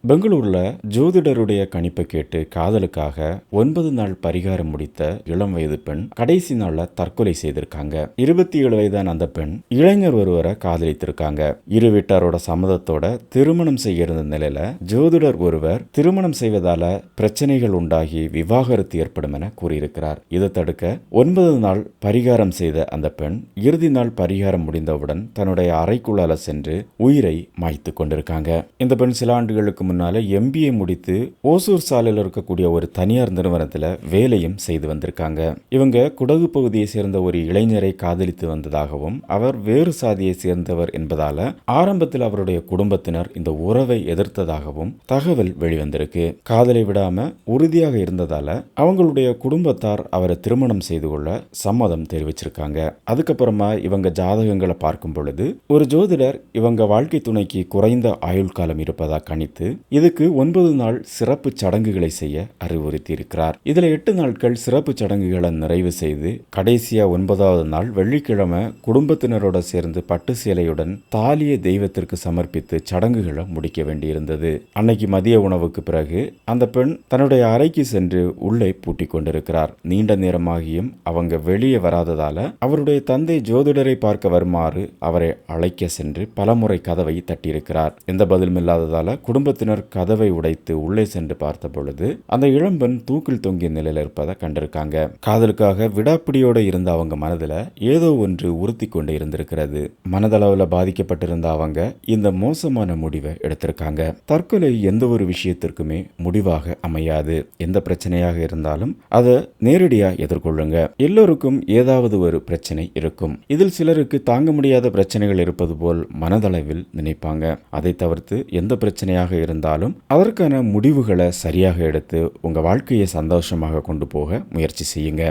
பெங்களூர்ல ஜோதிடருடைய கணிப்பை கேட்டு காதலுக்காக 9 நாள் பரிகாரம் முடித்த இளம் வயது பெண் கடைசி நாள்ல தற்கொலை செய்திருக்காங்க. 27 வயதான அந்த பெண் இளைஞர் ஒருவரை காதலித்திருக்காங்க. இரு வீட்டாரோட சம்மதத்தோட திருமணம் செய்ய இருந்த நிலையில ஜோதிடர் ஒருவர் திருமணம் செய்வதால பிரச்சனைகள் உண்டாகி விவாகரத்து ஏற்படும் என கூறியிருக்கிறார். இதை தடுக்க 9 நாள் பரிகாரம் செய்த அந்த பெண் இறுதி நாள் பரிகாரம் முடிந்தவுடன் தன்னுடைய அறைக்குள்ளால சென்று உயிரை மாய்த்து கொண்டிருக்காங்க. இந்த பெண் சில ஆண்டுகளுக்கு முன்னால MBA முடித்து ஓசூர் சாலையில் இருக்கக்கூடிய ஒரு தனியார் நிறுவனத்துல வேலையும் செய்து வந்திருக்காங்க. இவங்க குடகு பகுதியை சேர்ந்த ஒரு இளைஞரை காதலித்து வந்ததாகவும் அவர் வேறு சாதியை சேர்ந்தவர் என்பதால ஆரம்பத்தில் அவருடைய குடும்பத்தினர் இந்த உறவை எதிர்த்ததாகவும் தகவல் வெளிவந்திருக்கு. காதலை விடாம உறுதியாக இருந்ததால அவங்களுடைய குடும்பத்தார் அவரை திருமணம் செய்து கொள்ள சம்மதம் தெரிவிச்சிருக்காங்க. அதுக்கப்புறமா இவங்க ஜாதகங்களை பார்க்கும் பொழுது ஒரு ஜோதிடர் இவங்க வாழ்க்கை துணைக்கு குறைந்த ஆயுள் காலம் இருப்பதாக கணித்து இதுக்கு 9 நாள் சிறப்பு சடங்குகளை செய்ய அறிவுறுத்தி இருக்கிறார். இதுல 8 நாட்கள் சிறப்பு சடங்குகளை நிறைவு செய்து கடைசியா 9வது நாள் வெள்ளிக்கிழமை குடும்பத்தினரோட சேர்ந்து பட்டு சேலையுடன் தாலியை தெய்வத்திற்கு சமர்ப்பித்து சடங்குகளை முடிக்க வேண்டியிருந்தது. அன்னைக்கு மதிய உணவுக்கு பிறகு அந்த பெண் தன்னுடைய அறைக்கு சென்று உள்ளே பூட்டிக் கொண்டிருக்கிறார். நீண்ட நேரமாகியும் அவங்க வெளியே வராததால அவருடைய தந்தை ஜோதிடரை பார்க்க வருமாறு அவரை அழைக்க சென்று பலமுறை கதவை தட்டியிருக்கிறார். எந்த பதிலும் இல்லாததால குடும்பத்தினர் கதவை உடைத்து உள்ளே சென்று பார்த்த பொழுது அந்த இளம்பெண் தூக்கில் தொங்கிய நிலையில் இருப்பதை கண்டிருக்காங்க. காதலுக்காக விடாப்பிடியோடு இருந்த அவங்க மனதுல ஏதோ ஒன்று உறுத்தி கொண்டு இருந்திருக்கிறது. மனதளவுல பாதிக்கப்பட்டிருந்த அவங்க இந்த மோசமான முடிவை எடுத்திருக்காங்க. தற்கொலை எந்த ஒரு விஷயத்திற்குமே முடிவாக அமையாது. எந்த பிரச்சனையாக இருந்தாலும் அதை நேரடியா எதிர்கொள்ளுங்க. எல்லோருக்கும் ஏதாவது ஒரு பிரச்சனை இருக்கும். இதில் சிலருக்கு தாங்க முடியாத பிரச்சனைகள் இருப்பது போல் மனதளவில் நினைப்பாங்க. அதை தவிர்த்து எந்த பிரச்சனையாக இருந்தாலும் அதற்கான முடிவுகளை சரியாக எடுத்து உங்க வாழ்க்கையை சந்தோஷமாக கொண்டு போக முயற்சி செய்யுங்க.